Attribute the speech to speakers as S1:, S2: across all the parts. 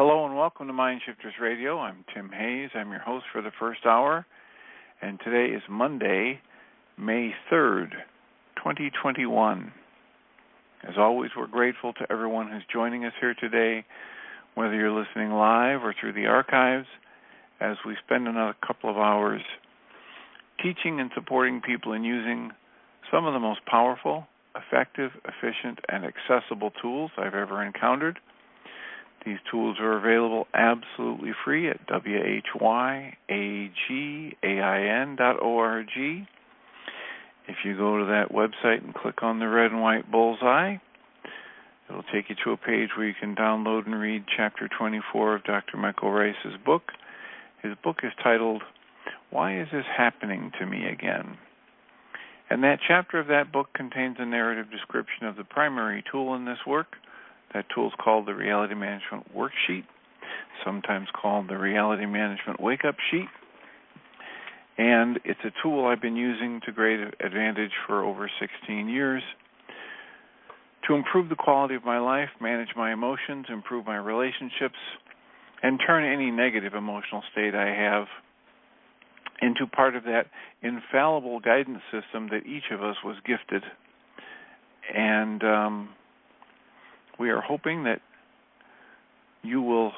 S1: Hello and welcome to MindShifters Radio. I'm Tim Hayes. I'm your host for the first hour, and today is Monday, May 3rd, 2021. As always, we're grateful to everyone who's joining us here today, whether you're listening live or through the archives, as we spend another couple of hours teaching and supporting people in using some of the most powerful, effective, efficient, and accessible tools I've ever encountered. These tools are available absolutely free at whyagain.org. If you go to that website and click on the red and white bullseye, it'll take you to a page where you can download and read Chapter 24 of Dr. Michael Rice's book. His book is titled, Why Is This Happening to Me Again? And that chapter of that book contains a narrative description of the primary tool in this work. That tool is called the Reality Management Worksheet, sometimes called the Reality Management Wake-Up Sheet. And it's a tool I've been using to great advantage for over 16 years to improve the quality of my life, manage my emotions, improve my relationships, and turn any negative emotional state I have into part of that infallible guidance system that each of us was gifted. And we are hoping that you will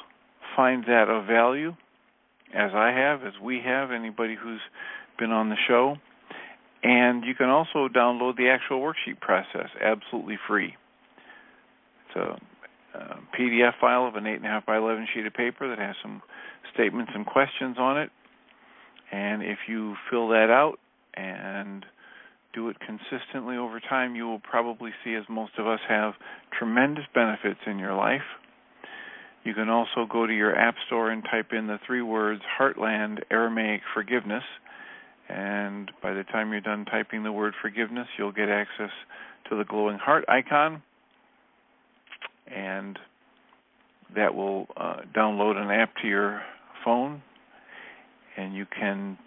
S1: find that of value, as I have, as we have, anybody who's been on the show. And you can also download the actual worksheet process absolutely free. It's a PDF file of an 8.5 by 11 sheet of paper that has some statements and questions on it. And if you fill that out and do it consistently over time, you will probably see, as most of us have, tremendous benefits in your life. You can also go to your app store and type in the 3 words Heartland Aramaic Forgiveness, and by the time you're done typing the word forgiveness, you'll get access to the glowing heart icon, and that will download an app to your phone, and you can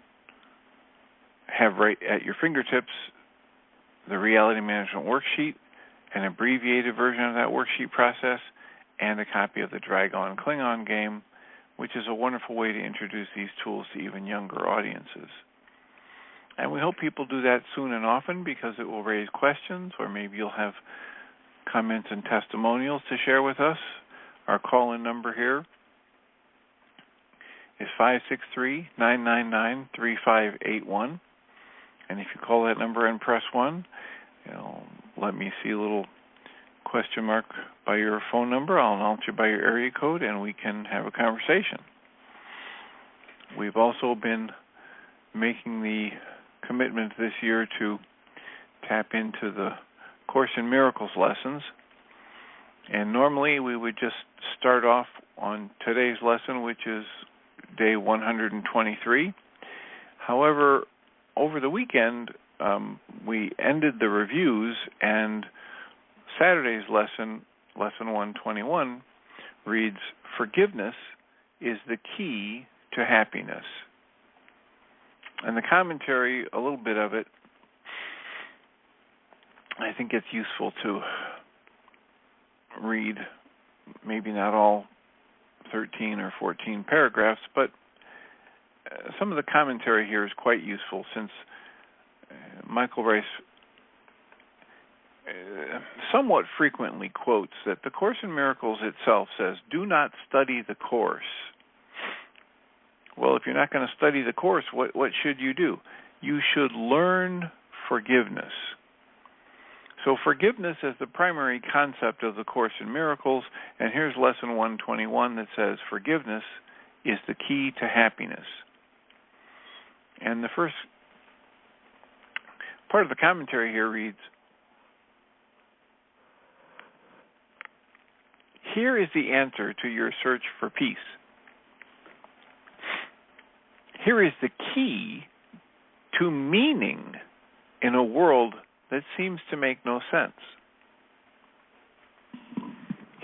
S1: have right at your fingertips the Reality Management Worksheet, an abbreviated version of that worksheet process, and a copy of the Dragon Klingon game, which is a wonderful way to introduce these tools to even younger audiences. And we hope people do that soon and often because it will raise questions, or maybe you'll have comments and testimonials to share with us. Our call-in number here is 563-999-3581. And if you call that number and press 1, it'll let me see a little question mark by your phone number. I'll announce you by your area code, and we can have a conversation. We've also been making the commitment this year to tap into the Course in Miracles lessons. And normally we would just start off on today's lesson, which is day 123. However, over the weekend, we ended the reviews, and Saturday's lesson, lesson 121, reads, Forgiveness is the key to happiness. And the commentary, a little bit of it, I think it's useful to read, maybe not all 13 or 14 paragraphs, but some of the commentary here is quite useful, since Michael Rice somewhat frequently quotes that the Course in Miracles itself says, do not study the Course. Well, if you're not going to study the Course, what should you do? You should learn forgiveness. So forgiveness is the primary concept of the Course in Miracles, and here's lesson 121 that says, forgiveness is the key to happiness. And the first part of the commentary here reads, here is the answer to your search for peace. Here is the key to meaning in a world that seems to make no sense.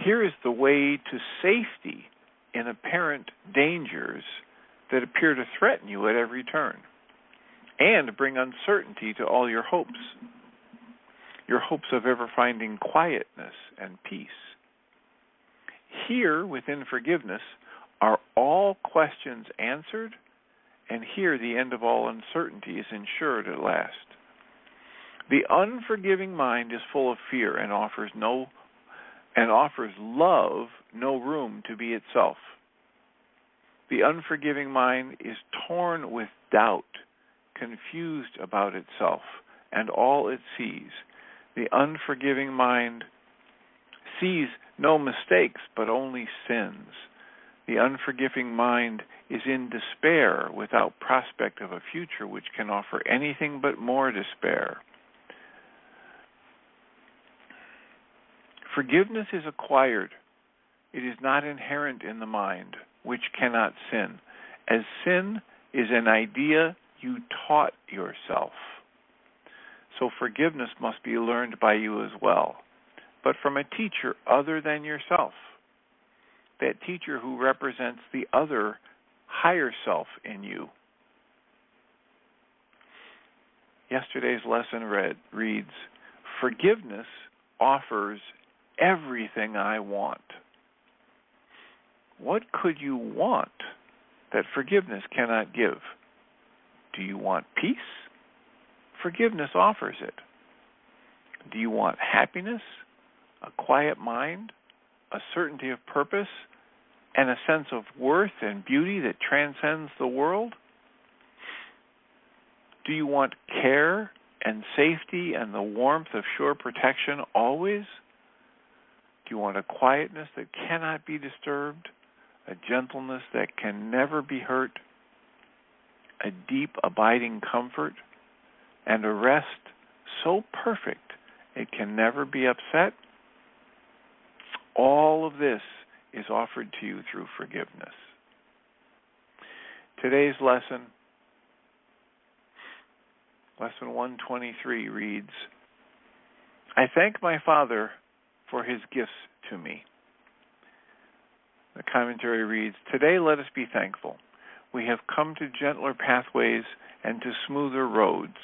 S1: Here is the way to safety in apparent dangers that appear to threaten you at every turn, and bring uncertainty to all your hopes of ever finding quietness and peace. Here, within forgiveness, are all questions answered, and here the end of all uncertainty is ensured at last. The unforgiving mind is full of fear and offers love no room to be itself. The unforgiving mind is torn with doubt, confused about itself and all it sees. The unforgiving mind sees no mistakes but only sins. The unforgiving mind is in despair without prospect of a future which can offer anything but more despair. Forgiveness is acquired. It is not inherent in the mind, which cannot sin, as sin is an idea you taught yourself. So forgiveness must be learned by you as well, but from a teacher other than yourself, that teacher who represents the other higher self in you. Yesterday's lesson reads, forgiveness offers everything I want. What could you want that forgiveness cannot give? Do you want peace? Forgiveness offers it. Do you want happiness, a quiet mind, a certainty of purpose, and a sense of worth and beauty that transcends the world? Do you want care and safety and the warmth of sure protection always? Do you want a quietness that cannot be disturbed, a gentleness that can never be hurt, a deep abiding comfort, and a rest so perfect it can never be upset? All of this is offered to you through forgiveness. Today's lesson, lesson 123, reads, I thank my Father for his gifts to me. The commentary reads, today let us be thankful. We have come to gentler pathways and to smoother roads.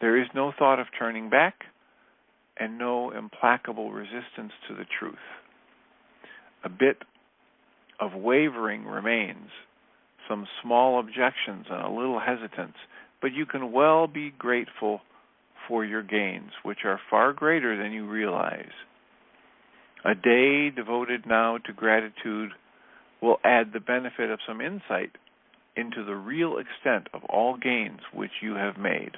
S1: There is no thought of turning back and no implacable resistance to the truth. A bit of wavering remains, some small objections and a little hesitance, but you can well be grateful for your gains, which are far greater than you realize. A day devoted now to gratitude will add the benefit of some insight into the real extent of all gains which you have made.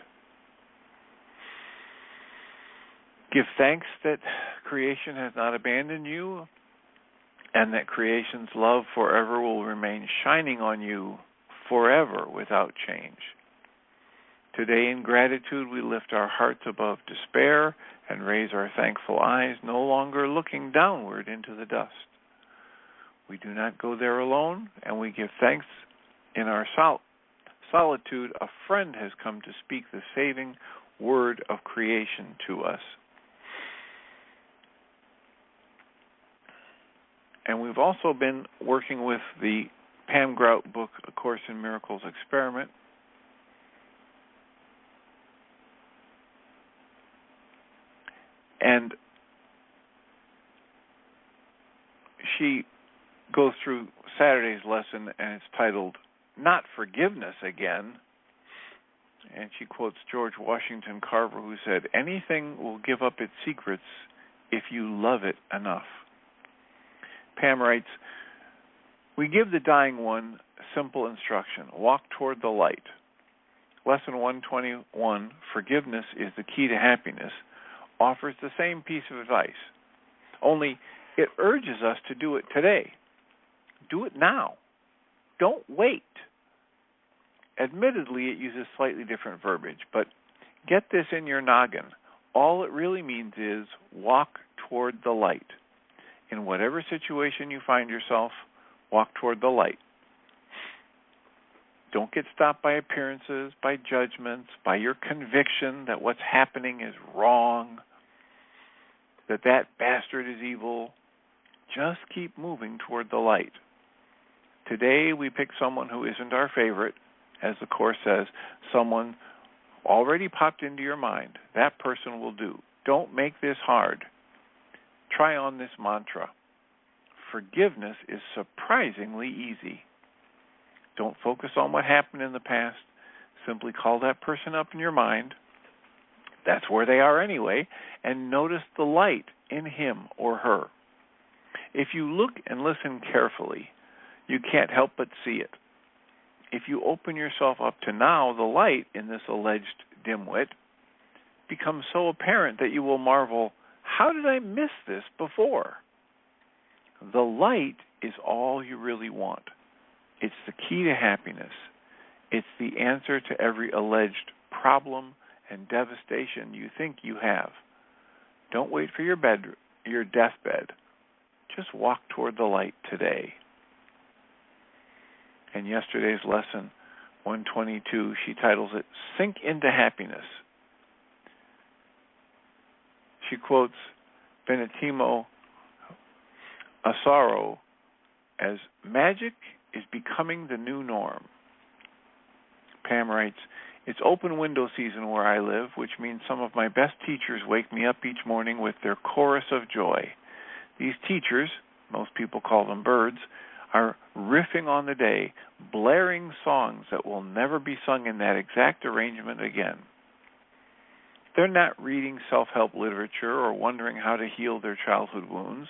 S1: Give thanks that creation has not abandoned you and that creation's love forever will remain shining on you forever without change. Today in gratitude we lift our hearts above despair and raise our thankful eyes, no longer looking downward into the dust. We do not go there alone, and we give thanks in our solitude. A friend has come to speak the saving word of creation to us. And we've also been working with the Pam Grout book, A Course in Miracles Experiment. And she goes through Saturday's lesson, and it's titled, Not Forgiveness Again. And she quotes George Washington Carver, who said, anything will give up its secrets if you love it enough. Pam writes, we give the dying one simple instruction. Walk toward the light. Lesson 121, Forgiveness is the Key to Happiness, offers the same piece of advice, only it urges us to do it today. Do it now. Don't wait. Admittedly, it uses slightly different verbiage, but get this in your noggin. All it really means is walk toward the light. In whatever situation you find yourself, walk toward the light. Don't get stopped by appearances, by judgments, by your conviction that what's happening is wrong, that bastard is evil. Just keep moving toward the light. Today we pick someone who isn't our favorite, as the Course says, someone already popped into your mind. That person will do. Don't make this hard. Try on this mantra. forgiveness is surprisingly easy. Don't focus on what happened in the past. Simply call that person up in your mind. That's where they are anyway, and notice the light in him or her. If you look and listen carefully, you can't help but see it. If you open yourself up to now, the light in this alleged dimwit becomes so apparent that you will marvel, how did I miss this before? The light is all you really want. It's the key to happiness. It's the answer to every alleged problem and devastation you think you have. Don't wait for your deathbed. Just walk toward the light today. In yesterday's lesson, 122, she titles it, Sink into Happiness. She quotes Benedetto Asaro as, magic is becoming the new norm. Pam writes, it's open window season where I live, which means some of my best teachers wake me up each morning with their chorus of joy. These teachers, most people call them birds, are riffing on the day, blaring songs that will never be sung in that exact arrangement again. They're not reading self-help literature or wondering how to heal their childhood wounds.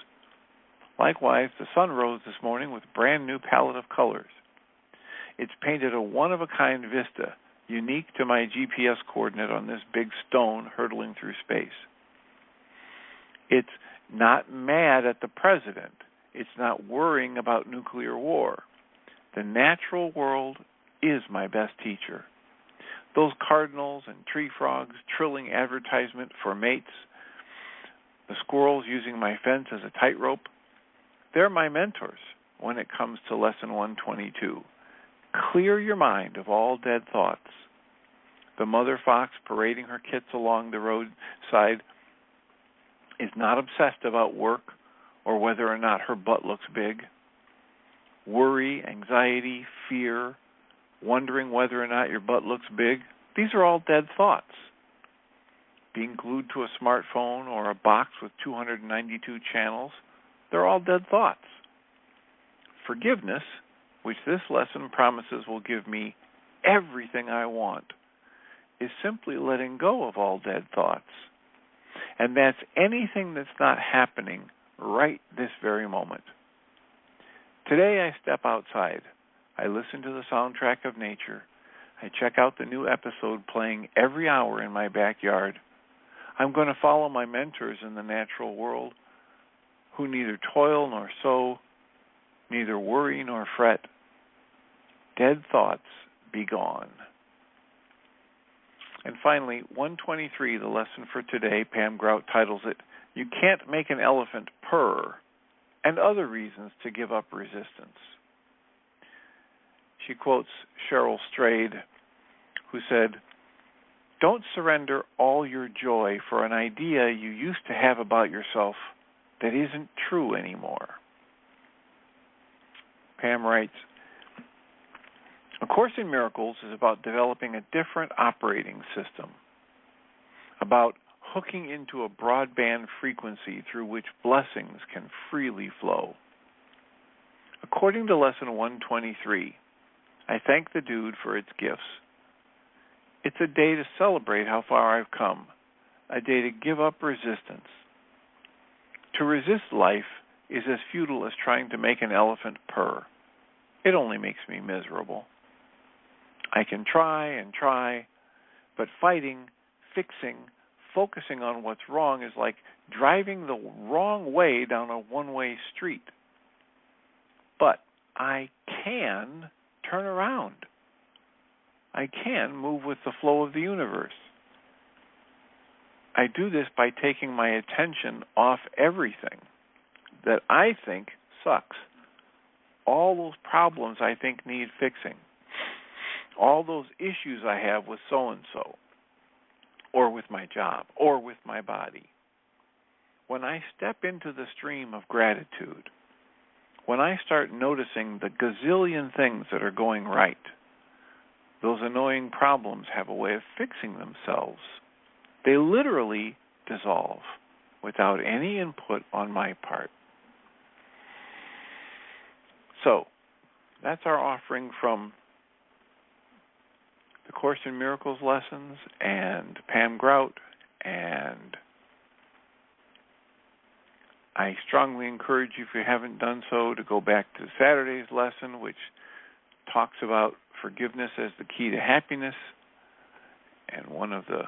S1: Likewise, the sun rose this morning with a brand new palette of colors. It's painted a one-of-a-kind vista, unique to my GPS coordinate on this big stone hurtling through space. It's not mad at the president. It's not worrying about nuclear war. The natural world is my best teacher. Those cardinals and tree frogs trilling advertisement for mates, the squirrels using my fence as a tightrope, they're my mentors when it comes to lesson 122. Clear your mind of all dead thoughts. The mother fox parading her kits along the roadside is not obsessed about work or whether or not her butt looks big. Worry, anxiety, fear, wondering whether or not your butt looks big, these are all dead thoughts. Being glued to a smartphone or a box with 292 channels, they're all dead thoughts. Forgiveness, which this lesson promises will give me everything I want, is simply letting go of all dead thoughts. And that's anything that's not happening right this very moment. Today I step outside. I listen to the soundtrack of nature. I check out the new episode playing every hour in my backyard. I'm going to follow my mentors in the natural world who neither toil nor sow, neither worry nor fret. Dead thoughts be gone. And finally, 123, the lesson for today, Pam Grout titles it, You Can't Make an Elephant Purr, and Other Reasons to Give Up Resistance. She quotes Cheryl Strayed, who said, Don't surrender all your joy for an idea you used to have about yourself that isn't true anymore. Pam writes, A Course in Miracles is about developing a different operating system, about hooking into a broadband frequency through which blessings can freely flow. According to Lesson 123, I thank the dude for its gifts. It's a day to celebrate how far I've come, a day to give up resistance. To resist life is as futile as trying to make an elephant purr. It only makes me miserable. I can try and try, but fighting, fixing, focusing on what's wrong is like driving the wrong way down a one-way street. But I can turn around. I can move with the flow of the universe. I do this by taking my attention off everything that I think sucks. All those problems I think need fixing. All those issues I have with so-and-so, or with my job, or with my body. When I step into the stream of gratitude, when I start noticing the gazillion things that are going right, those annoying problems have a way of fixing themselves. They literally dissolve without any input on my part. So, that's our offering from the Course in Miracles lessons and Pam Grout, and I strongly encourage you, if you haven't done so, to go back to Saturday's lesson, which talks about forgiveness as the key to happiness, and one of the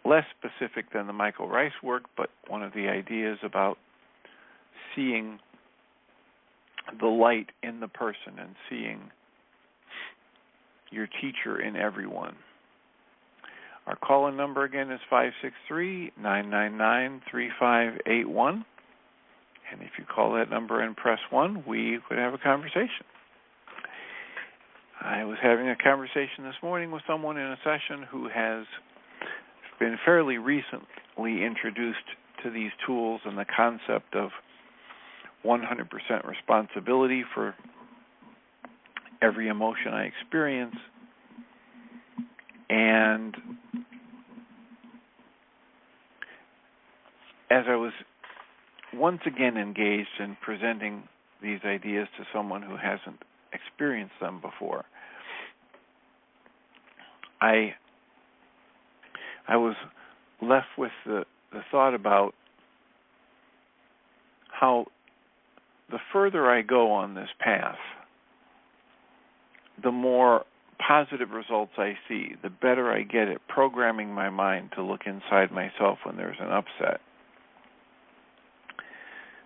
S1: less specific than the Michael Rice work, but one of the ideas about seeing the light in the person and seeing your teacher in everyone. Our call-in number again is 563-999-3581. And if you call that number and press 1, we could have a conversation. I was having a conversation this morning with someone in a session who has been fairly recently introduced to these tools and the concept of 100% responsibility for every emotion I experience. And as I was once again engaged in presenting these ideas to someone who hasn't experienced them before, I was left with the thought about how the further I go on this path, the more positive results I see, the better I get at programming my mind to look inside myself when there's an upset.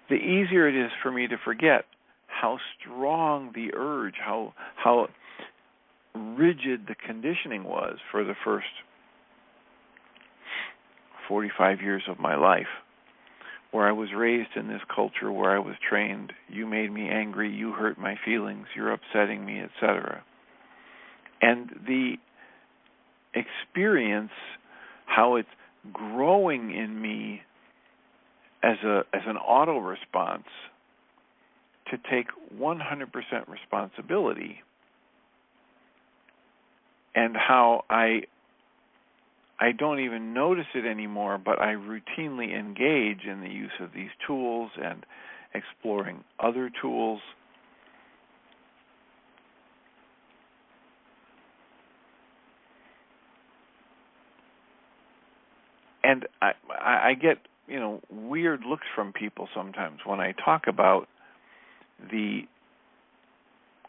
S1: The easier it is for me to forget how strong the urge, how rigid the conditioning was for the first 45 years of my life, where I was raised in this culture where I was trained, you made me angry, you hurt my feelings, you're upsetting me, etc. And the experience, how it's growing in me as an auto response to take 100% responsibility, and how I don't even notice it anymore, but I routinely engage in the use of these tools and exploring other tools. And I get, weird looks from people sometimes when I talk about the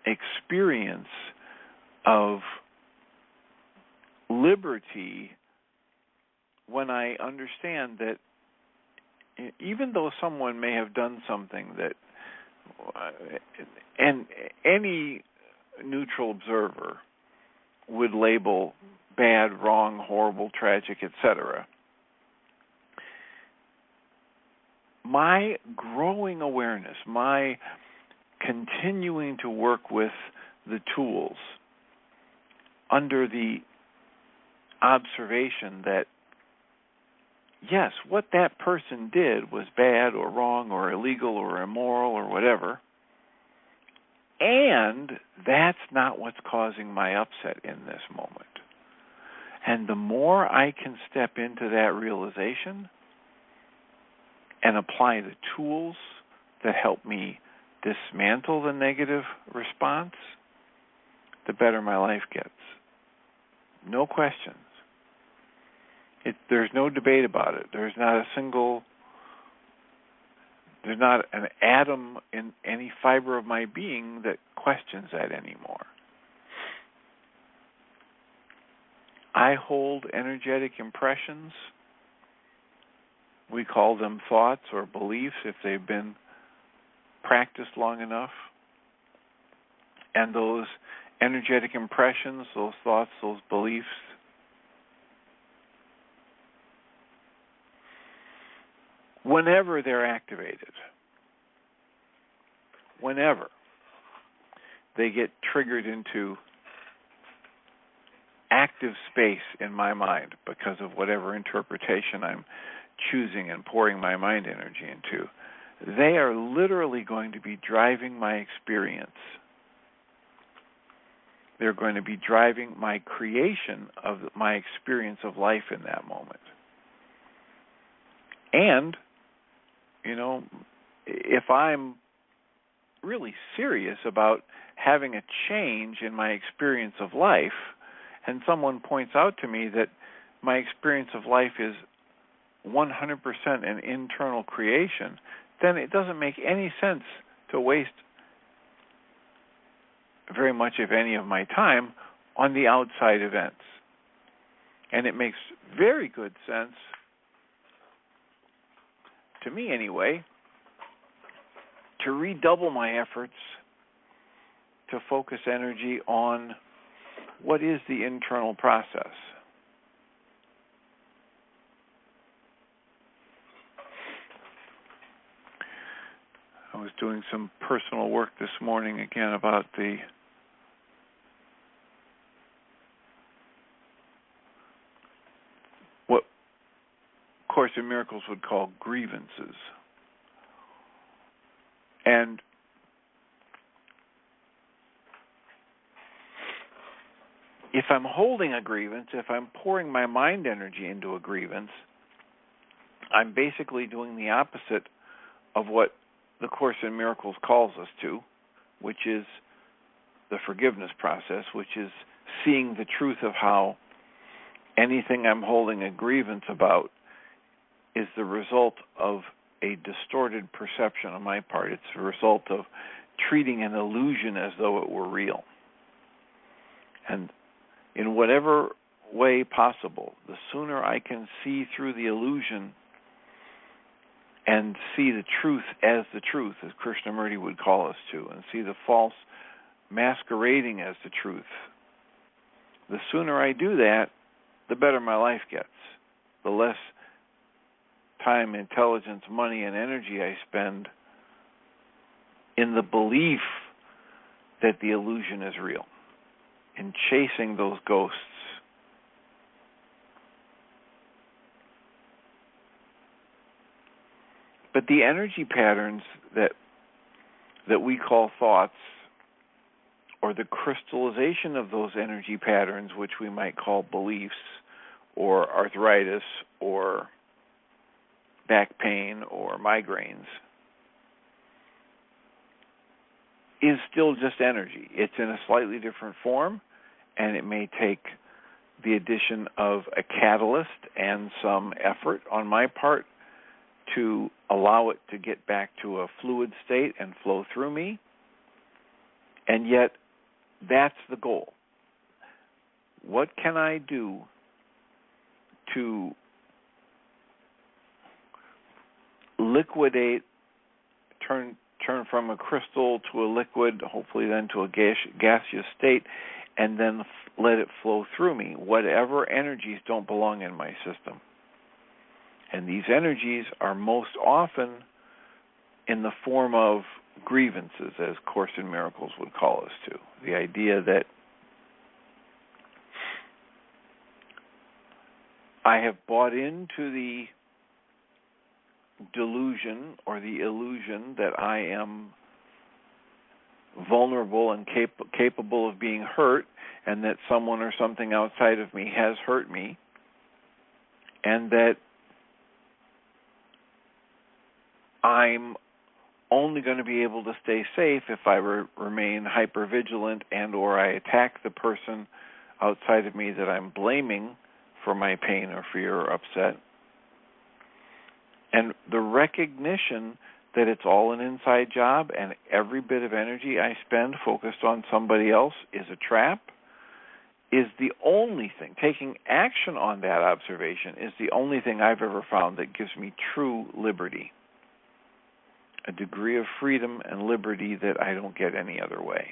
S1: experience of liberty, when I understand that even though someone may have done something that, and any neutral observer would label bad, wrong, horrible, tragic, etc., my growing awareness, my continuing to work with the tools under the observation that, yes, what that person did was bad or wrong or illegal or immoral or whatever, and that's not what's causing my upset in this moment. And the more I can step into that realization and apply the tools that help me dismantle the negative response, the better my life gets. No questions. There's no debate about it. There's not an atom in any fiber of my being that questions that anymore. I hold energetic impressions. We call them thoughts or beliefs if they've been practiced long enough. And those energetic impressions, those thoughts, those beliefs, whenever they're activated, whenever they get triggered into active space in my mind because of whatever interpretation I'm choosing and pouring my mind energy into, they are literally going to be driving my experience. They're going to be driving my creation of my experience of life in that moment. And, if I'm really serious about having a change in my experience of life, and someone points out to me that my experience of life is 100% an internal creation, then it doesn't make any sense to waste very much, if any, of my time on the outside events. And it makes very good sense, to me anyway, to redouble my efforts to focus energy on what is the internal process. I was doing some personal work this morning again about what Course in Miracles would call grievances. And if I'm holding a grievance, if I'm pouring my mind energy into a grievance, I'm basically doing the opposite of what the Course in Miracles calls us to, which is the forgiveness process, which is seeing the truth of how anything I'm holding a grievance about is the result of a distorted perception on my part. It's a result of treating an illusion as though it were real. And in whatever way possible, the sooner I can see through the illusion and see the truth, as Krishnamurti would call us to, and see the false masquerading as the truth, the sooner I do that, the better my life gets. The less time, intelligence, money, and energy I spend in the belief that the illusion is real, in chasing those ghosts. But the energy patterns that we call thoughts, or the crystallization of those energy patterns, which we might call beliefs, or arthritis, or back pain, or migraines, is still just energy. It's in a slightly different form, and it may take the addition of a catalyst and some effort on my part to allow it to get back to a fluid state and flow through me. And yet, that's the goal. What can I do to liquidate, turn from a crystal to a liquid, hopefully then to a gaseous state, and then let it flow through me, whatever energies don't belong in my system? And these energies are most often in the form of grievances, as Course in Miracles would call us to. The idea that I have bought into the delusion or the illusion that I am vulnerable and capable of being hurt, and that someone or something outside of me has hurt me, and that I'm only going to be able to stay safe if I remain hypervigilant and or I attack the person outside of me that I'm blaming for my pain or fear or upset. And the recognition that it's all an inside job and every bit of energy I spend focused on somebody else is a trap is the only thing. Taking action on that observation is the only thing I've ever found that gives me true liberty. A degree of freedom and liberty that I don't get any other way.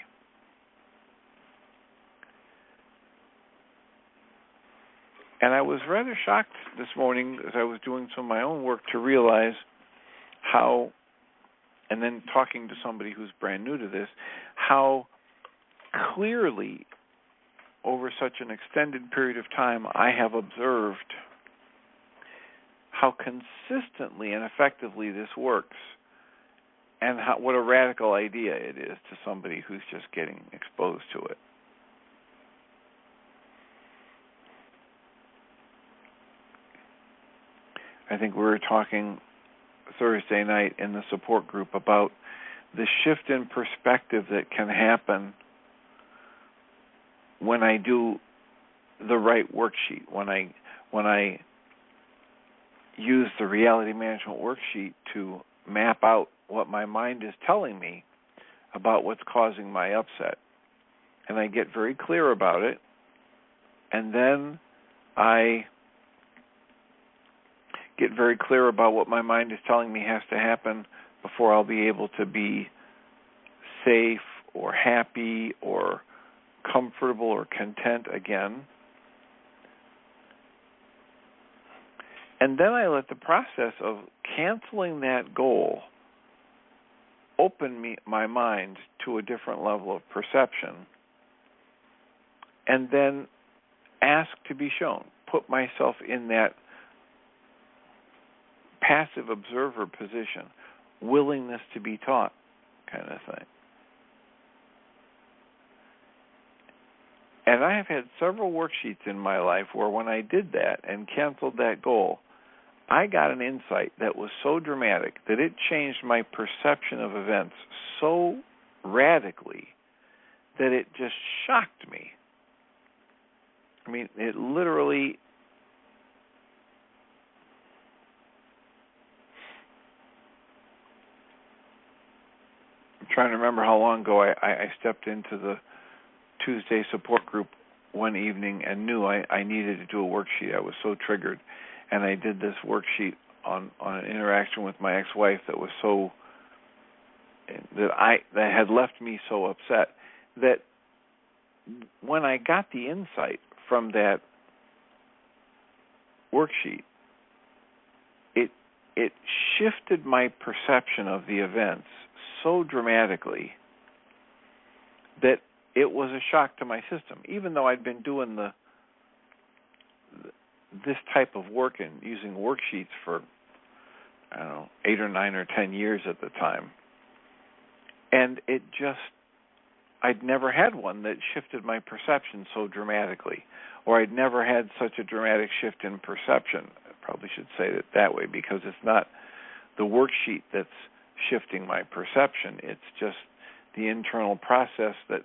S1: And I was rather shocked this morning as I was doing some of my own work to realize how, and then talking to somebody who's brand new to this, how clearly over such an extended period of time I have observed how consistently and effectively this works. And what a radical idea it is to somebody who's just getting exposed to it. I think we were talking Thursday night in the support group about the shift in perspective that can happen when I do the right worksheet, when I use the reality management worksheet to map out what my mind is telling me about what's causing my upset. And I get very clear about it, and then I get very clear about what my mind is telling me has to happen before I'll be able to be safe or happy or comfortable or content again. And then I let the process of canceling that goal open my mind to a different level of perception, and then ask to be shown, put myself in that passive observer position, willingness to be taught kind of thing. And I have had several worksheets in my life where when I did that and canceled that goal, I got an insight that was so dramatic that it changed my perception of events so radically that it just shocked me. I mean, it literally... I'm trying to remember how long ago I stepped into the Tuesday support group one evening and knew I needed to do a worksheet. I was so triggered. And I did this worksheet on an interaction with my ex-wife that was so... that had left me so upset that when I got the insight from that worksheet, it shifted my perception of the events so dramatically that it was a shock to my system. Even though I'd been doing this type of work and using worksheets for, 8 or 9 or 10 years at the time. And I'd never had one that shifted my perception so dramatically, or I'd never had such a dramatic shift in perception. I probably should say it that way, because it's not the worksheet that's shifting my perception. It's just the internal process that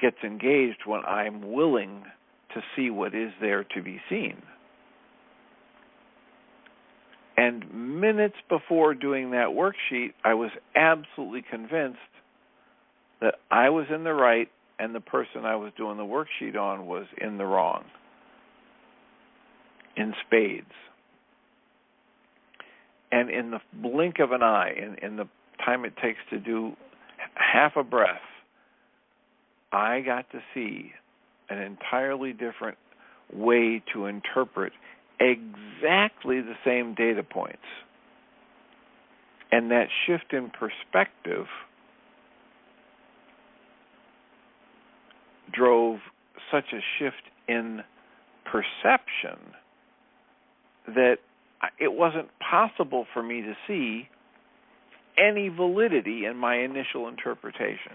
S1: gets engaged when I'm willing to see what is there to be seen. And minutes before doing that worksheet, I was absolutely convinced that I was in the right and the person I was doing the worksheet on was in the wrong, in spades. And in the blink of an eye, in the time it takes to do half a breath, I got to see an entirely different way to interpret exactly the same data points. And that shift in perspective drove such a shift in perception that it wasn't possible for me to see any validity in my initial interpretation.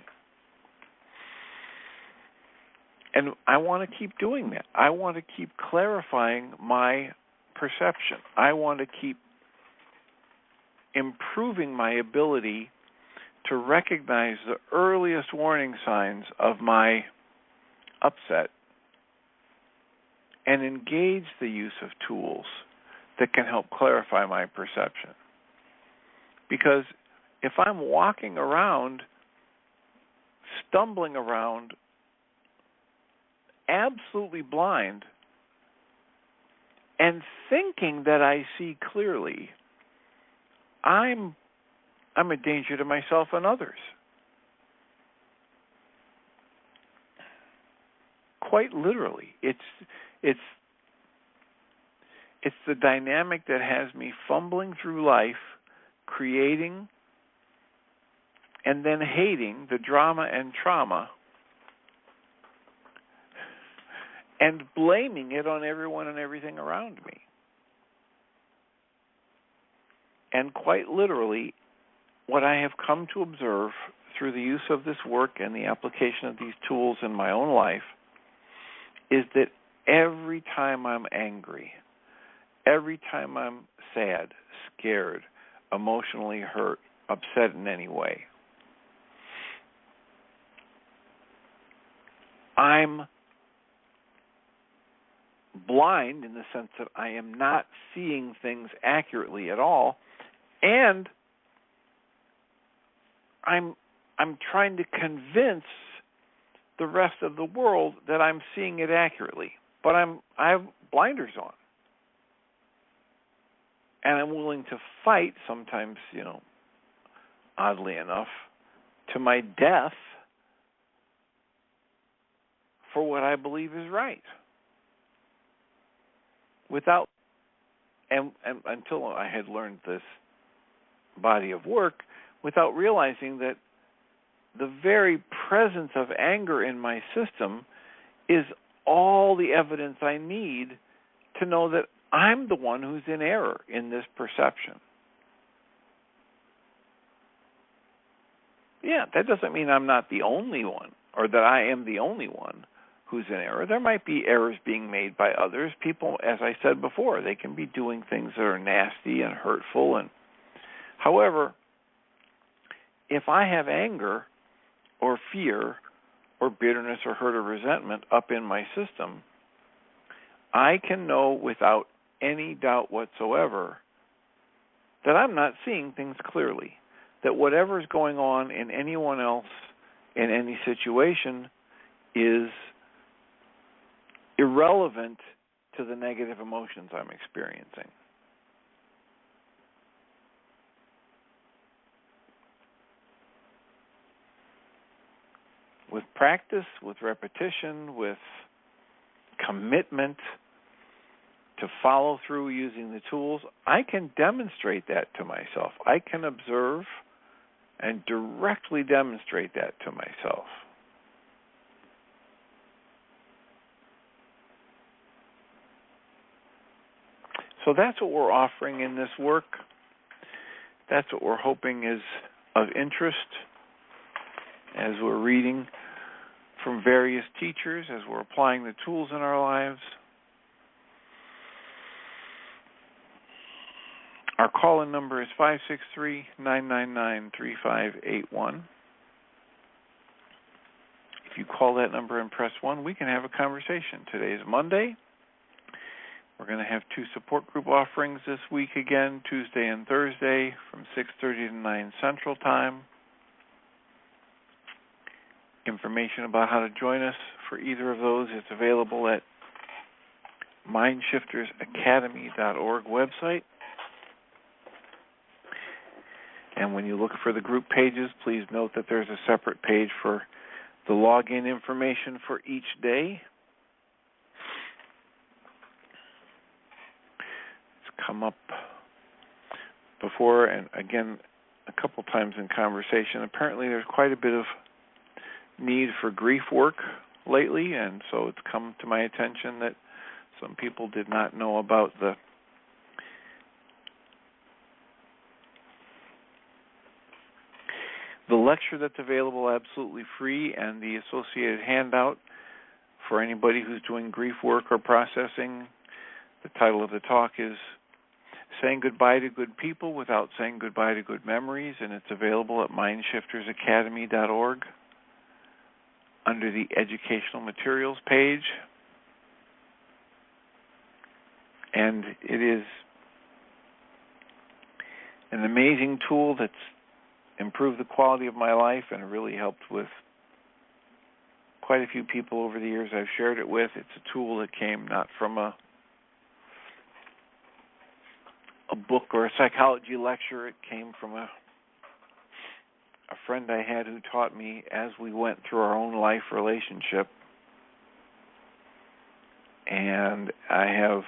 S1: And I want to keep doing that. I want to keep clarifying my perception. I want to keep improving my ability to recognize the earliest warning signs of my upset and engage the use of tools that can help clarify my perception. Because if I'm walking around, stumbling around, absolutely blind, and thinking that I see clearly, I'm a danger to myself and others. Quite literally. It's the dynamic that has me fumbling through life, creating and then hating the drama and trauma and blaming it on everyone and everything around me. And quite literally, what I have come to observe through the use of this work and the application of these tools in my own life is that every time I'm angry, every time I'm sad, scared, emotionally hurt, upset in any way. I'm blind in the sense that I am not seeing things accurately at all, and I'm trying to convince the rest of the world that I'm seeing it accurately, but I have blinders on, and I'm willing to fight sometimes, oddly enough, to my death for what I believe is right. Without, and until I had learned this body of work, without realizing that the very presence of anger in my system is all the evidence I need to know that I'm the one who's in error in this perception. Yeah, that doesn't mean I'm not the only one, or that I am the only one who's in error. There might be errors being made by others. People, as I said before, they can be doing things that are nasty and hurtful. And however, if I have anger or fear or bitterness or hurt or resentment up in my system, I can know without any doubt whatsoever that I'm not seeing things clearly, that whatever's going on in anyone else in any situation is irrelevant to the negative emotions I'm experiencing. With practice, with repetition, with commitment to follow through using the tools, I can demonstrate that to myself. I can observe and directly demonstrate that to myself. So that's what we're offering in this work. That's what we're hoping is of interest as we're reading from various teachers, as we're applying the tools in our lives. Our call-in number is 563-999-3581. If you call that number and press 1, we can have a conversation. Today is Monday. We're going to have 2 support group offerings this week again, Tuesday and Thursday from 6:30 to 9 Central Time. Information about how to join us for either of those is available at MindShiftersAcademy.org website. And when you look for the group pages, please note that there's a separate page for the login information for each day. It's come up before, and again, a couple times in conversation. Apparently there's quite a bit of need for grief work lately, and so it's come to my attention that some people did not know about the lecture that's available absolutely free and the associated handout for anybody who's doing grief work or processing. The title of the talk is Saying Goodbye to Good People Without Saying Goodbye to Good Memories, and it's available at MindShiftersAcademy.org under the Educational Materials page. And it is an amazing tool that's improved the quality of my life and really helped with quite a few people over the years I've shared it with. It's a tool that came not from a book or a psychology lecture. It came from a friend I had who taught me as we went through our own life relationship. And I have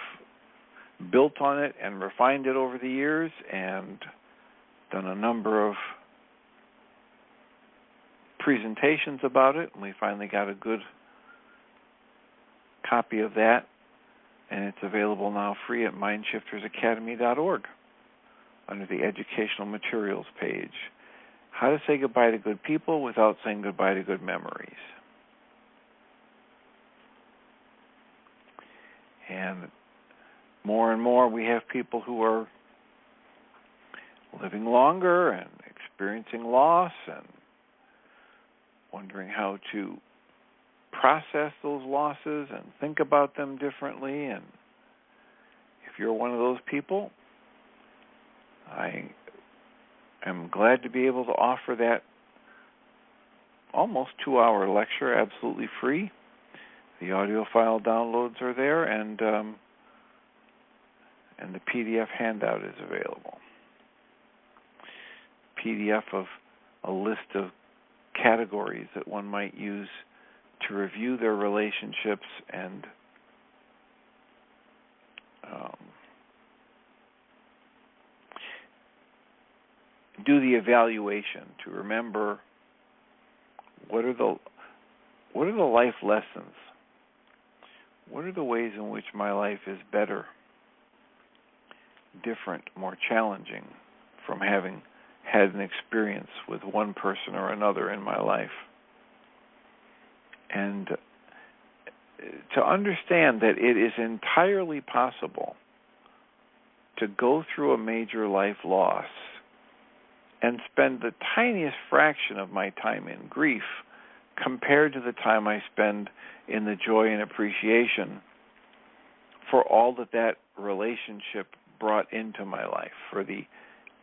S1: built on it and refined it over the years and done a number of presentations about it, and we finally got a good copy of that, and it's available now free at MindShiftersAcademy.org under the Educational Materials page. How to say goodbye to good people without saying goodbye to good memories. And more we have people who are living longer and experiencing loss and wondering how to process those losses and think about them differently. And if you're one of those people, I am glad to be able to offer that almost 2-hour lecture absolutely free. The audio file downloads are there, and the PDF handout is available. PDF of a list of categories that one might use to review their relationships and do the evaluation to remember what are the life lessons? What are the ways in which my life is better, different, more challenging from having had an experience with one person or another in my life? And to understand that it is entirely possible to go through a major life loss and spend the tiniest fraction of my time in grief compared to the time I spend in the joy and appreciation for all that relationship brought into my life, for the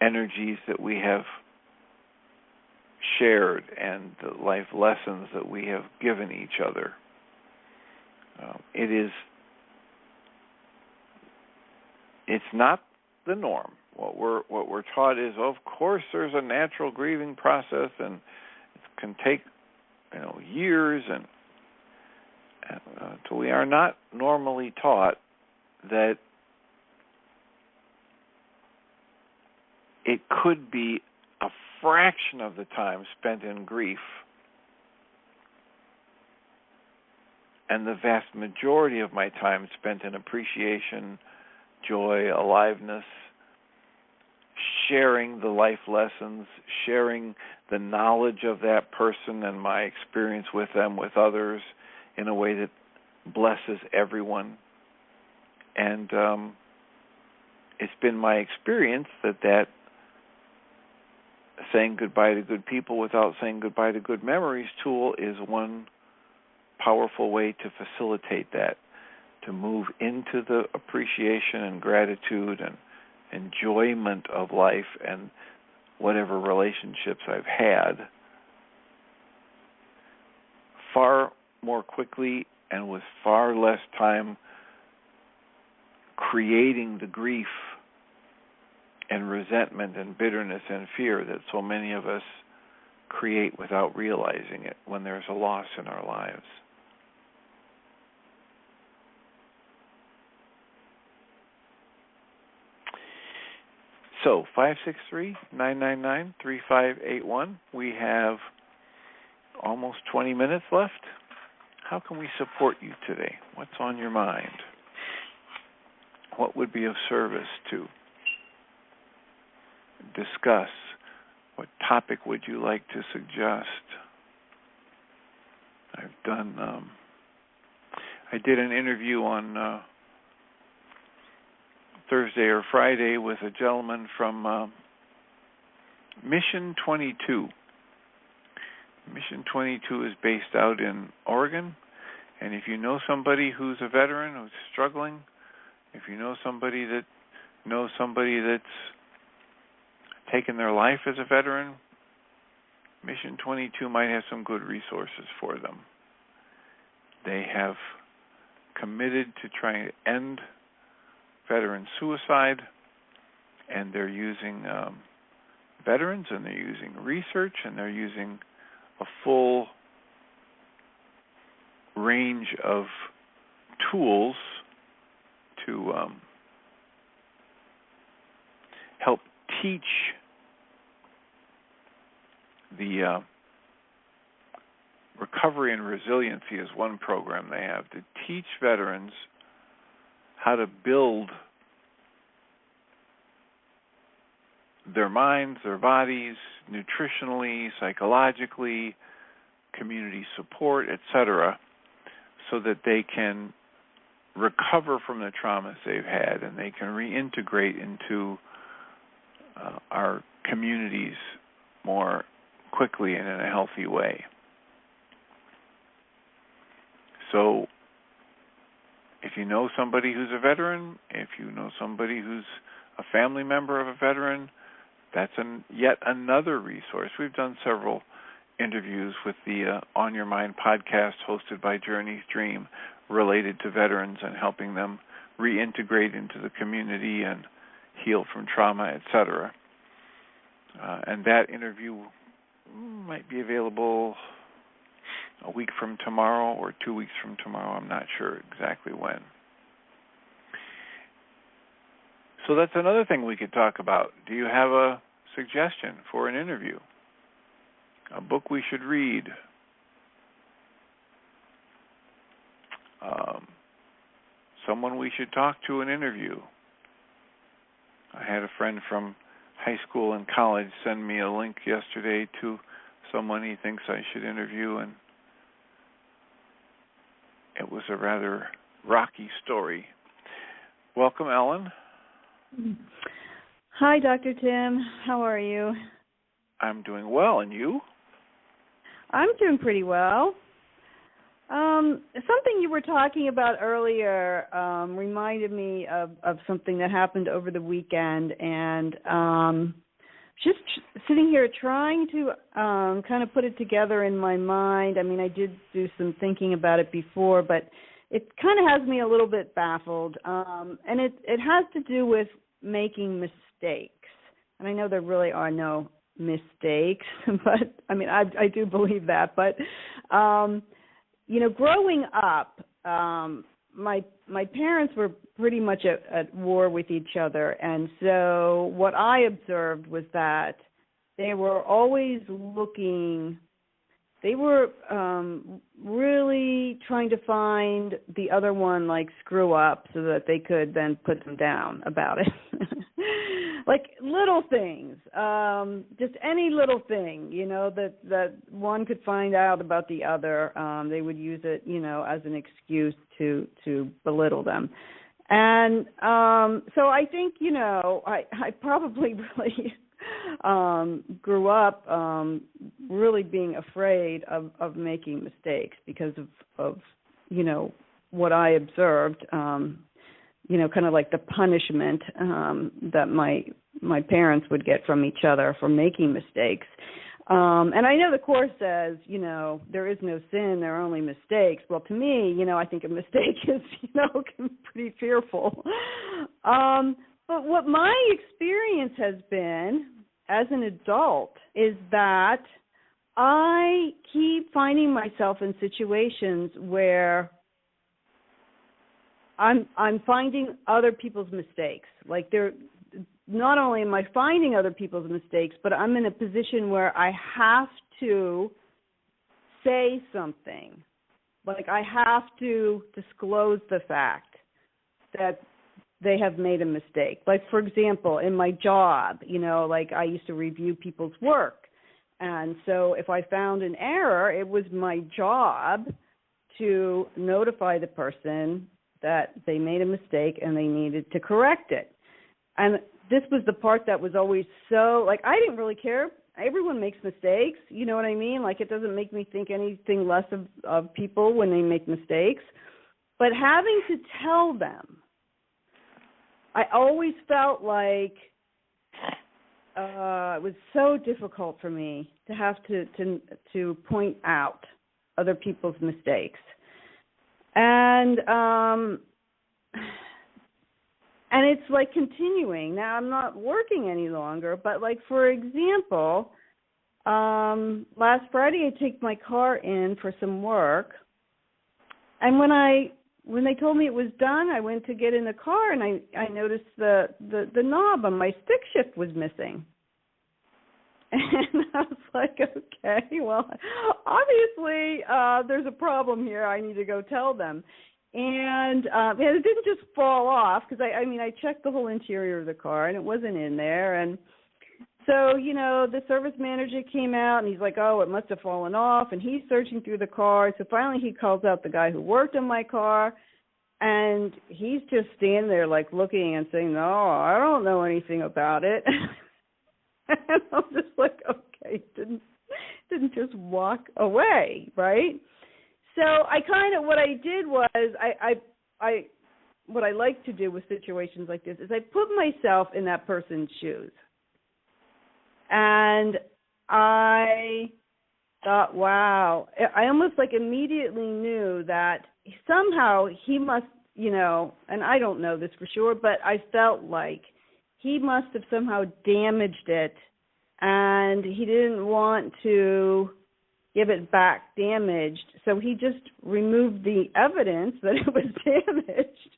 S1: energies that we have shared and the life lessons that we have given each other. It's not the norm. What we're taught is, of course, there's a natural grieving process, and it can take years, and so we are not normally taught that it could be a fraction of the time spent in grief and the vast majority of my time spent in appreciation, joy, aliveness, sharing the life lessons, sharing the knowledge of that person and my experience with them, with others, in a way that blesses everyone. And it's been my experience that saying goodbye to good people without saying goodbye to good memories tool is one powerful way to facilitate that, to move into the appreciation and gratitude and enjoyment of life and whatever relationships I've had far more quickly and with far less time creating the grief and resentment and bitterness and fear that so many of us create without realizing it when there's a loss in our lives. So, 563-999-3581. We have almost 20 minutes left. How can we support you today? What's on your mind? What would be of service to discuss? What topic would you like to suggest? I did an interview on Thursday or Friday with a gentleman from Mission 22. Mission 22 is based out in Oregon, and if you know somebody who's a veteran who's struggling, if you know somebody that knows somebody that's taken their life as a veteran, Mission 22 might have some good resources for them. They have committed to trying to end veteran suicide, and they're using veterans, and they're using research, and they're using a full range of tools to help teach the recovery and resiliency is one program they have to teach veterans how to build their minds, their bodies, nutritionally, psychologically, community support, etc., so that they can recover from the traumas they've had and they can reintegrate into our communities more quickly and in a healthy way. So if you know somebody who's a veteran, if you know somebody who's a family member of a veteran, that's yet another resource. We've done several interviews with the On Your Mind podcast hosted by Journey's Dream related to veterans and helping them reintegrate into the community and heal from trauma, etc. And that interview might be available a week from tomorrow or 2 weeks from tomorrow. I'm not sure exactly when. So that's another thing we could talk about. Do you have a suggestion for an interview? A book we should read? Someone we should talk to and interview? I had a friend from high school and college send me a link yesterday to someone he thinks I should interview, and it was a rather rocky story. Welcome, Ellen.
S2: Hi, Dr. Tim. How are you?
S1: I'm doing well, and you?
S2: I'm doing pretty well. Something you were talking about earlier reminded me of something that happened over the weekend, and just sitting here trying to kind of put it together in my mind. I mean, I did do some thinking about it before, but it kind of has me a little bit baffled, and it has to do with making mistakes. And I know there really are no mistakes, but I mean, I do believe that. But growing up, my parents were pretty much at war with each other, and so what I observed was that they were always looking. They were really trying to find the other one, like, screw up so that they could then put them down about it. Like little things, just any little thing, that one could find out about the other. They would use it, as an excuse to belittle them. And so I think, I probably really grew up really being afraid of making mistakes because of what I observed, kind of like the punishment that my parents would get from each other for making mistakes. And I know the Course says, there is no sin, there are only mistakes. Well, to me, I think a mistake is, pretty fearful. But what my experience has been as an adult is that I keep finding myself in situations where I'm finding other people's mistakes. Like, not only am I finding other people's mistakes, but I'm in a position where I have to say something. Like, I have to disclose the fact that they have made a mistake. Like, for example, in my job, like I used to review people's work. And so if I found an error, it was my job to notify the person that they made a mistake and they needed to correct it. And this was the part that was always so, like, I didn't really care. Everyone makes mistakes, you know what I mean? Like, it doesn't make me think anything less of people when they make mistakes. But having to tell them, I always felt like it was so difficult for me to have to point out other people's mistakes. And it's like continuing. Now I'm not working any longer, but like, for example, last Friday I took my car in for some work, and when they told me it was done, I went to get in the car and I noticed the knob on my stick shift was missing. And I was like, okay, well, obviously there's a problem here. I need to go tell them. And it didn't just fall off because, I checked the whole interior of the car and it wasn't in there. And so, the service manager came out and he's like, oh, it must have fallen off. And he's searching through the car. So finally he calls out the guy who worked on my car. And he's just standing there like looking and saying, no, I don't know anything about it. And I'm just like, I didn't just walk away, right? So I kind of, what I did was, I what I like to do with situations like this is I put myself in that person's shoes. And I thought, wow, I almost like immediately knew that somehow he must, and I don't know this for sure, but I felt like he must have somehow damaged it, and he didn't want to give it back damaged, so he just removed the evidence that it was damaged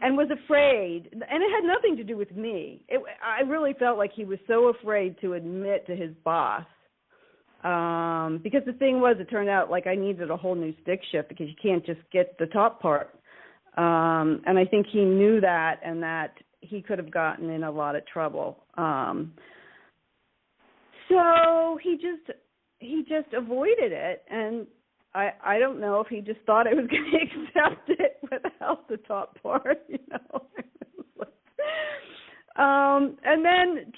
S2: and was afraid. And it had nothing to do with me. I really felt like he was so afraid to admit to his boss. Because the thing was, it turned out like I needed a whole new stick shift because you can't just get the top part. And I think he knew that, and that he could have gotten in a lot of trouble. So he just avoided it, and I don't know if he just thought I was going to accept it without the top part, and then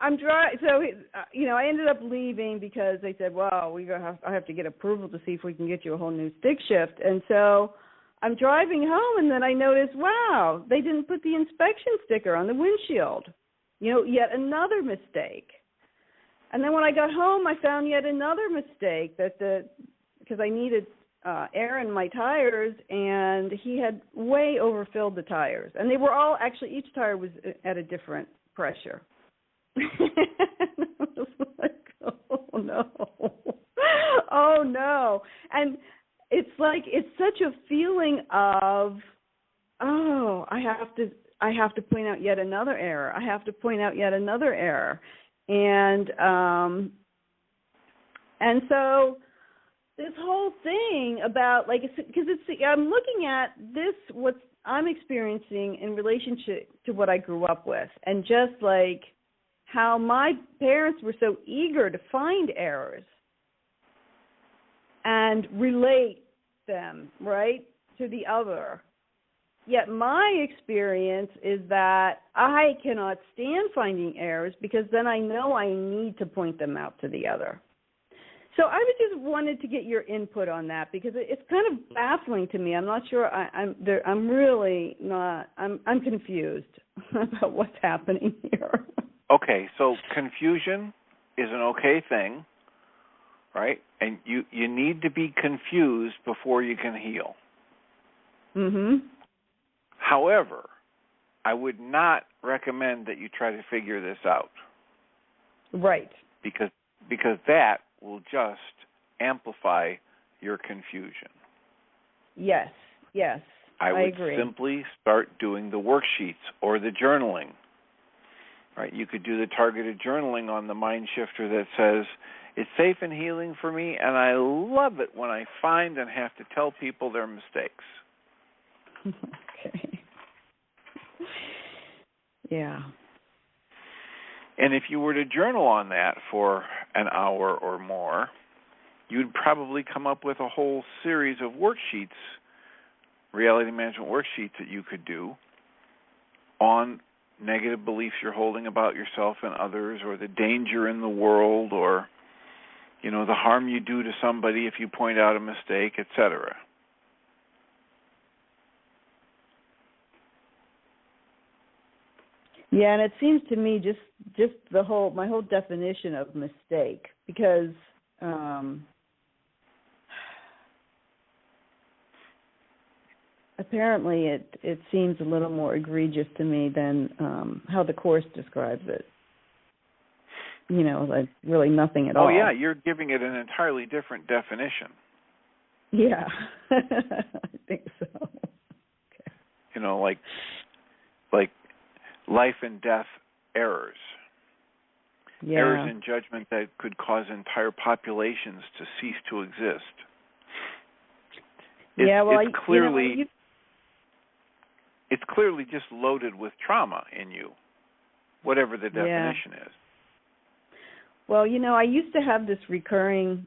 S2: I'm dry. So I ended up leaving because they said, "Well, I have to get approval to see if we can get you a whole new stick shift." And so I'm driving home, and then I noticed, wow, they didn't put the inspection sticker on the windshield. Yet another mistake. And then when I got home, I found yet another mistake because I needed air in my tires, and he had way overfilled the tires. And they were all, actually, each tire was at a different pressure. And I was like, oh no. And it's like, it's such a feeling of, I have to point out yet another error. I have to point out yet another error. And so this whole thing about, like, because I'm looking at this, what I'm experiencing in relationship to what I grew up with, and just like how my parents were so eager to find errors and relate them, right, to the other. Yet my experience is that I cannot stand finding errors because then I know I need to point them out to the other. So I just wanted to get your input on that because it's kind of baffling to me. I'm not sure. I'm really not. I'm confused about what's happening here.
S1: Okay, so confusion is an okay thing, right? And you need to be confused before you can heal.
S2: Mm-hmm.
S1: However, I would not recommend that you try to figure this out.
S2: Right.
S1: Because that will just amplify your confusion.
S2: Yes. I
S1: would
S2: agree.
S1: simply start doing the worksheets or the journaling. Right? You could do the targeted journaling on the MindShifter that says, it's safe and healing for me, and I love it when I find and have to tell people their mistakes.
S2: Okay. Yeah.
S1: And if you were to journal on that for an hour or more, you'd probably come up with a whole series of worksheets, reality management worksheets that you could do on negative beliefs you're holding about yourself and others, or the danger in the world, or, the harm you do to somebody if you point out a mistake, etc.
S2: Yeah, and it seems to me just my whole definition of mistake, because apparently it seems a little more egregious to me than how the Course describes it. Like really nothing at all.
S1: Oh yeah, you're giving it an entirely different definition.
S2: Yeah, I think so. Okay.
S1: Like life and death errors.
S2: Yeah.
S1: Errors in judgment that could cause entire populations to cease to exist. It's clearly just loaded with trauma in you, whatever the definition is.
S2: Well, I used to have this recurring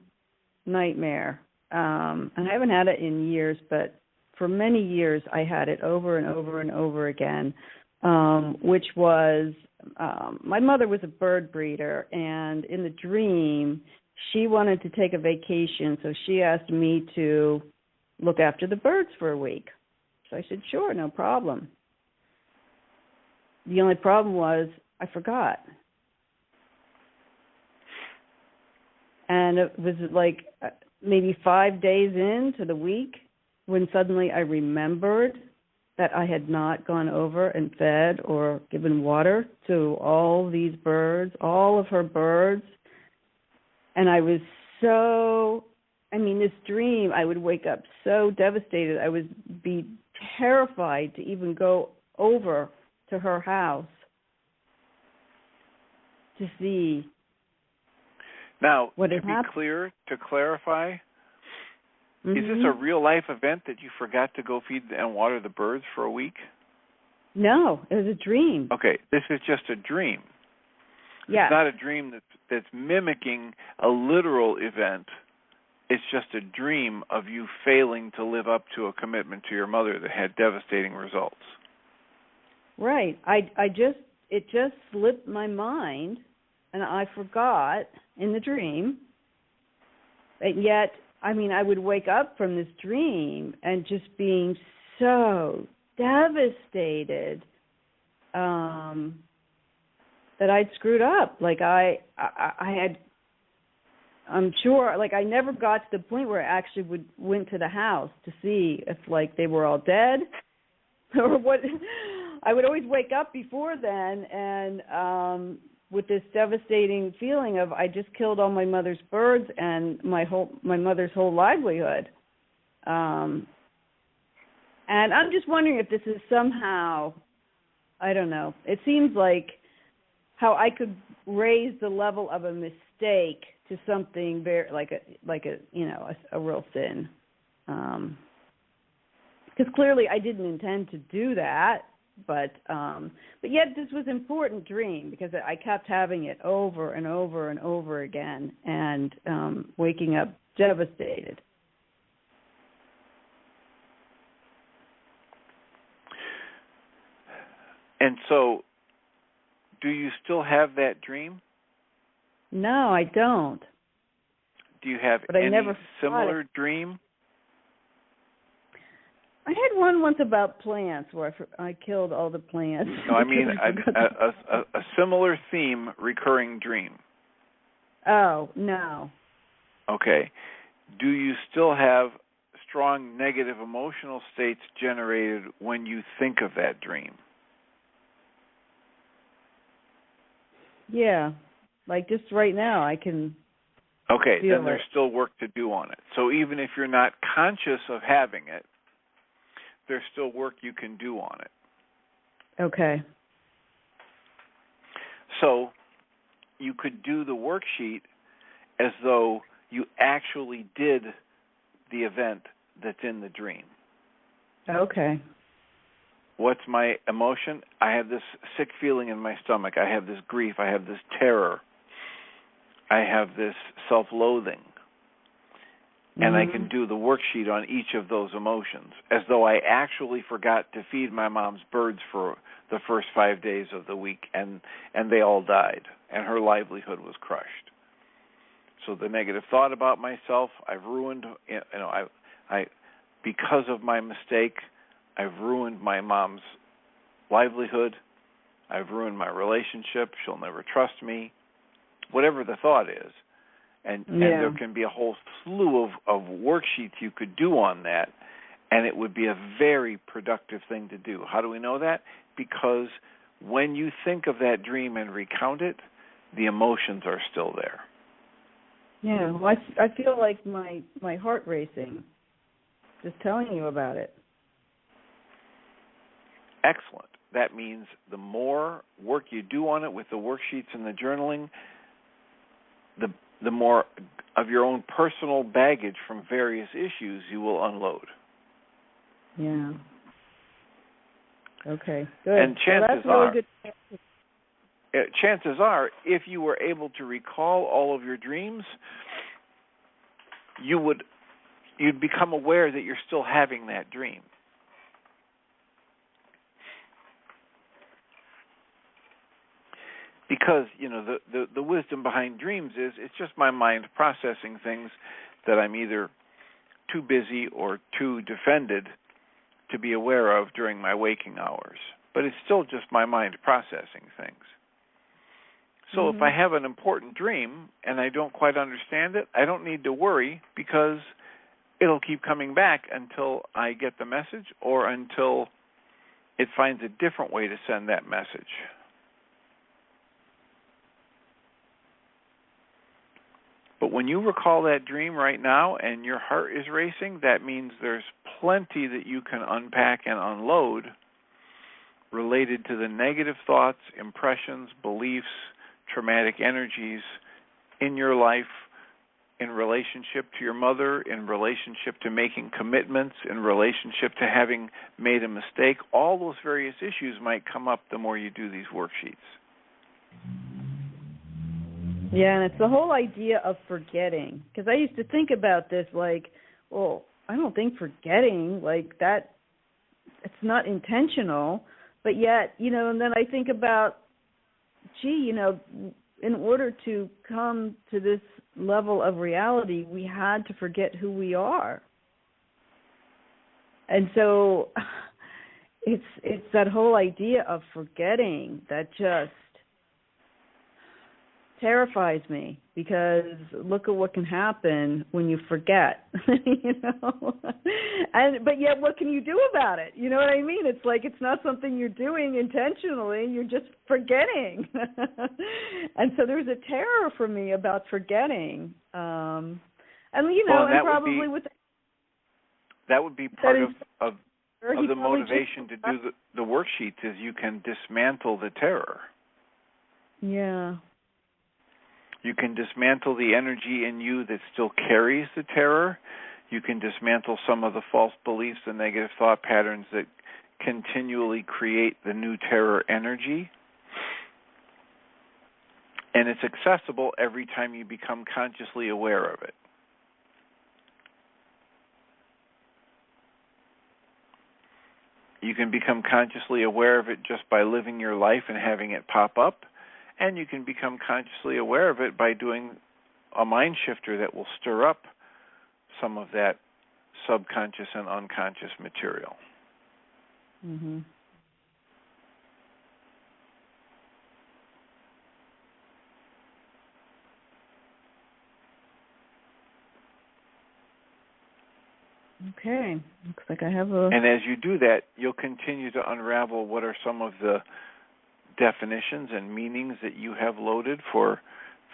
S2: nightmare, and I haven't had it in years, but for many years I had it over and over and over again. which was my mother was a bird breeder, and in the dream, she wanted to take a vacation, so she asked me to look after the birds for a week. So I said, sure, no problem. The only problem was I forgot. And it was like maybe 5 days into the week when suddenly I remembered that I had not gone over and fed or given water to all these birds, all of her birds. And I was this dream, I would wake up so devastated. I would be terrified to even go over to her house to see.
S1: Now,
S2: what
S1: to be clear, to clarify, is this a real-life event that you forgot to go feed and water the birds for a week?
S2: No, it was a dream.
S1: Okay, this is just a dream.
S2: Yeah.
S1: It's not a dream that's mimicking a literal event. It's just a dream of you failing to live up to a commitment to your mother that had devastating results.
S2: Right. It just slipped my mind, and I forgot in the dream. And yet, I would wake up from this dream and just being so devastated that I'd screwed up. Like I'm sure, like I never got to the point where I actually went to the house to see if like they were all dead or what. I would always wake up before then and with this devastating feeling of I just killed all my mother's birds and my mother's whole livelihood. And I'm just wondering if this is somehow, I don't know. It seems like how I could raise the level of a mistake to something very like a real sin. Because clearly I didn't intend to do that. But yet this was an important dream because I kept having it over and over and over again and waking up devastated.
S1: And so, do you still have that dream?
S2: No, I don't.
S1: Do you have any similar dream?
S2: I had one once about plants where I killed all the plants.
S1: No, I mean a similar theme recurring dream.
S2: Oh, no.
S1: Okay. Do you still have strong negative emotional states generated when you think of that dream?
S2: Yeah. Like just right now I can
S1: Okay, then there's still work to do on it. So even if you're not conscious of having it, there's still work you can do on it.
S2: Okay.
S1: So you could do the worksheet as though you actually did the event that's in the dream.
S2: Okay.
S1: What's my emotion? I have this sick feeling in my stomach. I have this grief. I have this terror. I have this self-loathing. And I can do the worksheet on each of those emotions as though I actually forgot to feed my mom's birds for the first 5 days of the week, and they all died, and her livelihood was crushed. So the negative thought about myself, I've ruined, I because of my mistake, I've ruined my mom's livelihood. I've ruined my relationship. She'll never trust me. Whatever the thought is. And there can be a whole slew of worksheets you could do on that, and it would be a very productive thing to do. How do we know that? Because when you think of that dream and recount it, the emotions are still there.
S2: Yeah, well, I feel like my heart racing just telling you about it.
S1: Excellent. That means the more work you do on it with the worksheets and the journaling, the more of your own personal baggage from various issues you will unload.
S2: Yeah. Okay, good.
S1: And chances are, if you were able to recall all of your dreams, you'd become aware that you're still having that dream. because, the wisdom behind dreams is it's just my mind processing things that I'm either too busy or too defended to be aware of during my waking hours. But it's still just my mind processing things. So if I have an important dream and I don't quite understand it, I don't need to worry, because it'll keep coming back until I get the message or until it finds a different way to send that message. But when you recall that dream right now and your heart is racing, that means there's plenty that you can unpack and unload related to the negative thoughts, impressions, beliefs, traumatic energies in your life, in relationship to your mother, in relationship to making commitments, in relationship to having made a mistake. All those various issues might come up the more you do these worksheets.
S2: Yeah, and it's the whole idea of forgetting. Because I used to think about this like, well, I don't think forgetting, like that, it's not intentional. But yet, and then I think about, in order to come to this level of reality, we had to forget who we are. And so it's that whole idea of forgetting that just terrifies me, because look at what can happen when you forget, but yet what can you do about it? You know what I mean? It's like it's not something you're doing intentionally, you're just forgetting. And so there's a terror for me about forgetting. And probably
S1: that would be part of the motivation to do the worksheets, is you can dismantle the terror.
S2: Yeah.
S1: You can dismantle the energy in you that still carries the terror. You can dismantle some of the false beliefs and negative thought patterns that continually create the new terror energy. And it's accessible every time you become consciously aware of it. You can become consciously aware of it just by living your life and having it pop up. And you can become consciously aware of it by doing a mind shifter that will stir up some of that subconscious and unconscious material.
S2: Mm-hmm. Okay. Looks like I have a...
S1: And as you do that, you'll continue to unravel what are some of the definitions and meanings that you have loaded for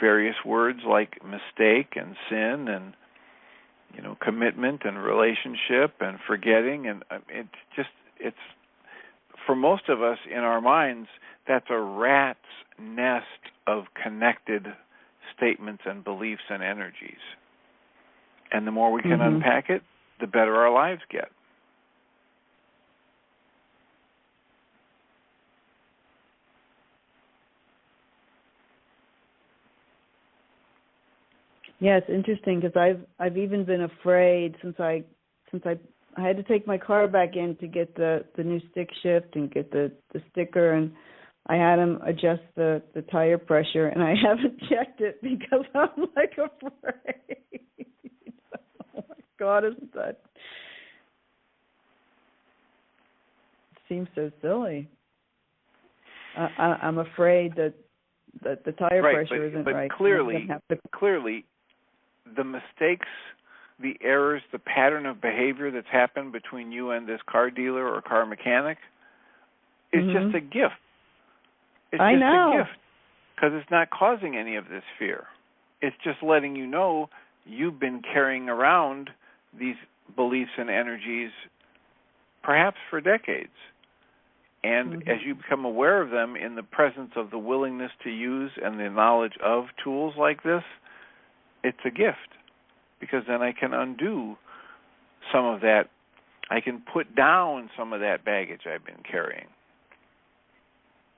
S1: various words like mistake and sin and commitment and relationship and forgetting. And it's for most of us in our minds, that's a rat's nest of connected statements and beliefs and energies. And the more we can unpack it, the better our lives get.
S2: Yeah, it's interesting, because I've even been afraid since I had to take my car back in to get the new stick shift and get the sticker, and I had him adjust the tire pressure, and I haven't checked it because I'm like afraid. Oh my God, isn't that? It seems so silly. I'm afraid that the tire pressure isn't right.
S1: But clearly, the mistakes, the errors, the pattern of behavior that's happened between you and this car dealer or car mechanic is just a gift. It's
S2: I
S1: just
S2: know.
S1: a gift, because it's not causing any of this fear. It's just letting you know you've been carrying around these beliefs and energies perhaps for decades. And as you become aware of them in the presence of the willingness to use and the knowledge of tools like this, it's a gift, because then I can undo some of that. I can put down some of that baggage I've been carrying.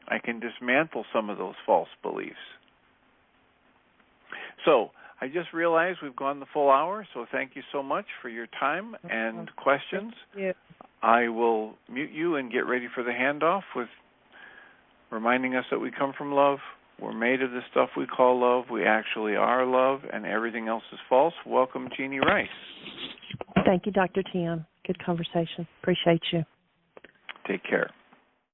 S1: I can dismantle some of those false beliefs. So I just realized we've gone the full hour, so thank you so much for your time and questions.
S2: Thank you.
S1: I will mute you and get ready for the handoff with reminding us that we come from love, We're made of the stuff we call love. We actually are love, and everything else is false. Welcome, Jeannie Rice.
S3: Thank you, Dr. Tim. Good conversation. Appreciate you.
S1: Take care.